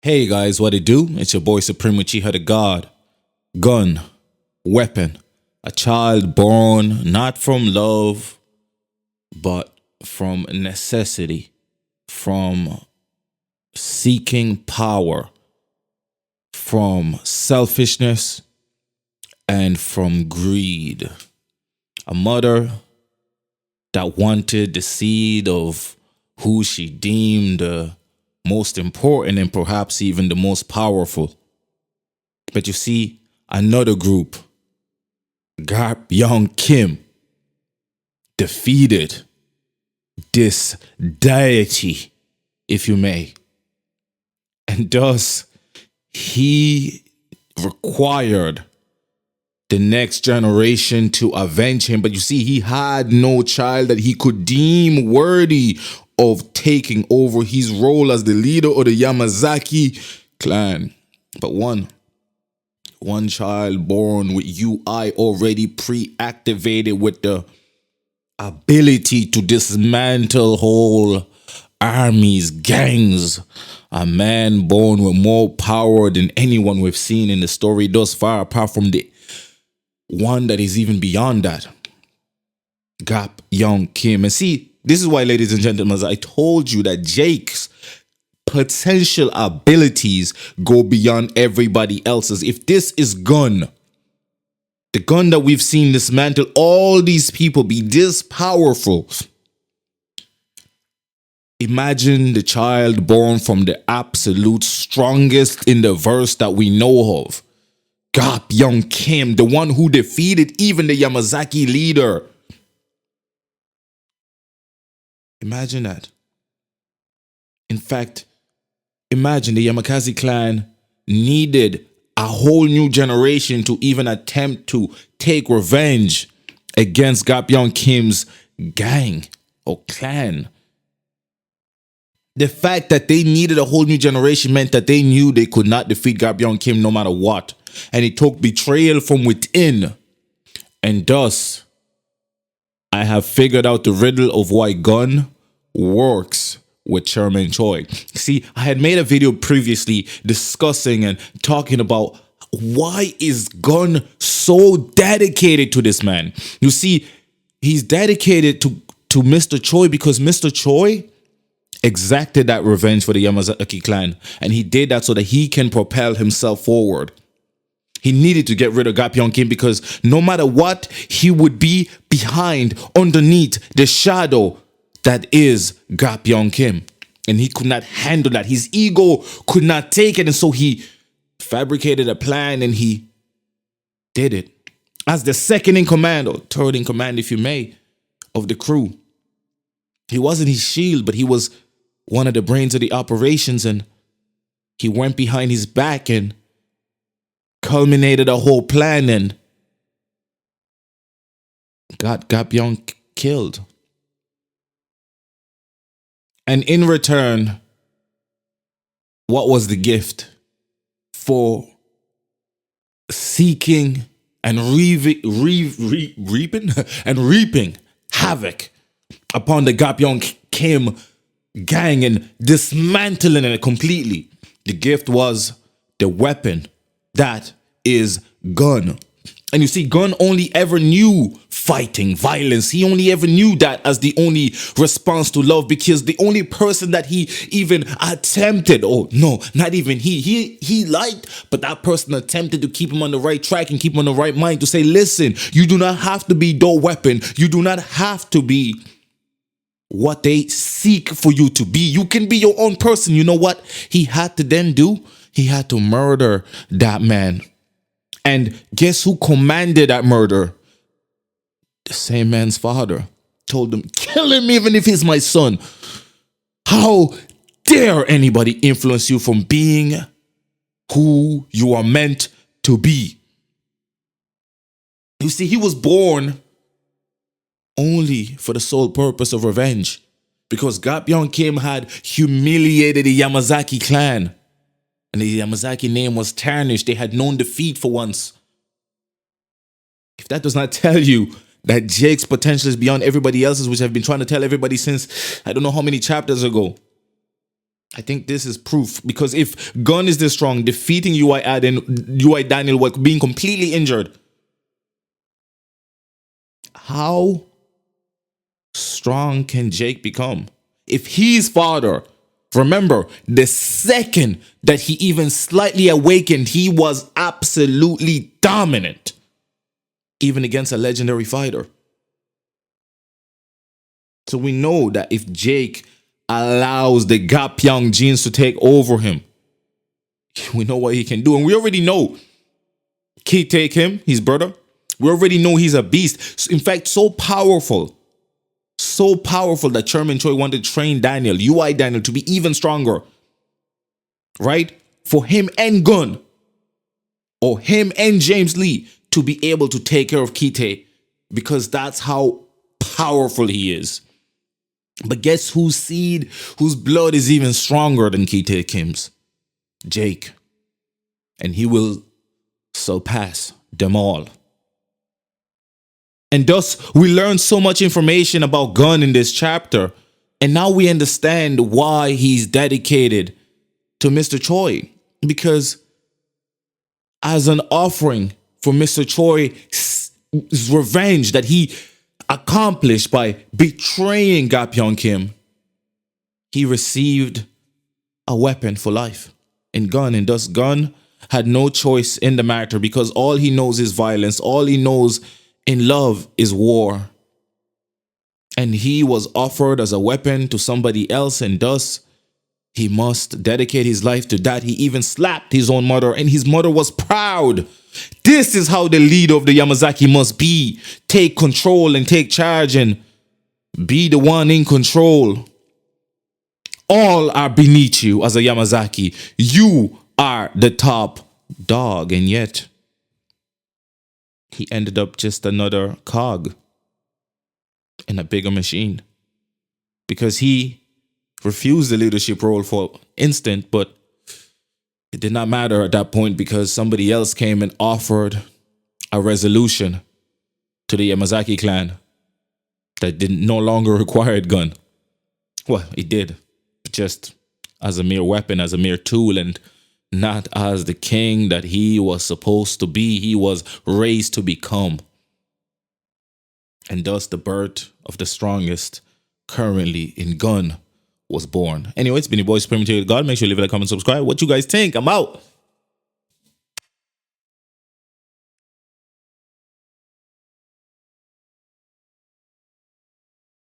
Hey guys, what it do? It's your boy Supreme Uchiha the God. Gun, weapon, a child born not from love, but from necessity, from seeking power, from selfishness, and from greed. A mother that wanted the seed of who she deemed the most important and perhaps even the most powerful. But you see, another group, Gapryong Kim, defeated this deity, if you may. And thus, he required the next generation to avenge him. But you see, he had no child that he could deem worthy of taking over his role as the leader of the Yamazaki clan. But one child born with UI already pre-activated with the ability to dismantle whole armies, gangs. A man born with more power than anyone we've seen in the story thus far, apart from the one that is even beyond that. Gapryong Kim. And see, this is why, ladies and gentlemen, as I told you that Jake's potential abilities go beyond everybody else's. If this is gun, the gun that we've seen dismantle all these people, be this powerful, imagine the child born from the absolute strongest in the verse that we know of. Gapryong Kim, the one who defeated even the Yamazaki leader. Imagine that. In fact, imagine the Yamazaki clan needed a whole new generation to even attempt to take revenge against Gapryong Kim's gang or clan. The fact that they needed a whole new generation meant that they knew they could not defeat Gapryong Kim no matter what. And it took betrayal from within. And thus, I have figured out the riddle of why gun works with Chairman Choi. See, I had made a video previously discussing and talking about why is gun so dedicated to this man. You see, he's dedicated to Mr. Choi because Mr. Choi exacted that revenge for the Yamazaki clan. And he did that so that he can propel himself forward. He needed to get rid of Gapryong Kim because no matter what, he would be behind, underneath the shadow that is Gapryong Kim. And he could not handle that. His ego could not take it. And so he fabricated a plan and he did it. As the second in command, or third in command, if you may, of the crew. He wasn't his shield, but he was one of the brains of the operations. And he went behind his back and culminated a whole plan and got Gapryong killed. And in return, what was the gift for seeking and reaping havoc upon the Gapryong Kim gang and dismantling it completely? The gift was the weapon that is gun. And you see, gun only ever knew fighting, violence. He only ever knew that as the only response to love, because the only person that he even attempted, oh no, not even he liked, but that person attempted to keep him on the right track and keep him on the right mind to say, listen, you do not have to be the weapon. You do not have to be what they seek for you to be. You can be your own person. You know what he had to then do? He had to murder that man. And guess who commanded that murder? The same man's father told him, kill him even if he's my son. How dare anybody influence you from being who you are meant to be? You see, he was born only for the sole purpose of revenge, because Gapryong Kim had humiliated the Yamazaki clan. And the Yamazaki name was tarnished. They had known defeat for once. If that does not tell you that Jake's potential is beyond everybody else's, which I've been trying to tell everybody since I don't know how many chapters ago. I think this is proof, because if Gun is this strong, defeating UI Daniel while being completely injured, how strong can Jake become? If he's father, remember, the second that he even slightly awakened, he was absolutely dominant, even against a legendary fighter. So we know that if Jake allows the Gapryong genes to take over him, we know what he can do. And we already know Take him, his brother. We already know he's a beast. In fact, so powerful that Chairman Choi wanted to train Daniel, UI Daniel, to be even stronger. Right? For him and Gun, or him and James Lee, to be able to take care of Kite, because that's how powerful he is. But guess whose seed, whose blood is even stronger than Kite Kim's? Jake. And he will surpass them all. And thus, we learn so much information about Gun in this chapter. And now we understand why he's dedicated to Mr. Choi. Because as an offering for Mr. Choi's revenge that he accomplished by betraying Gapryong Kim, he received a weapon for life in Gun. And thus Gun had no choice in the matter, because all he knows is violence. All he knows in love is war. And he was offered as a weapon to somebody else, and thus he must dedicate his life to that. He even slapped his own mother, and his mother was proud. This is how the leader of the Yamazaki must be. Take control and take charge and be the one in control. All are beneath you as a Yamazaki. You are the top dog, and yet he ended up just another cog in a bigger machine, because he refused the leadership role for instant, but it did not matter at that point, because somebody else came and offered a resolution to the Yamazaki clan that no longer required Gun. Well, it did, just as a mere weapon, as a mere tool, and not as the king that he was supposed to be, he was raised to become. And thus the birth of the strongest currently in Gun was born. Anyway, it's been your boy Supreme Material God. Make sure you leave a like, comment, subscribe. What you guys think? I'm out.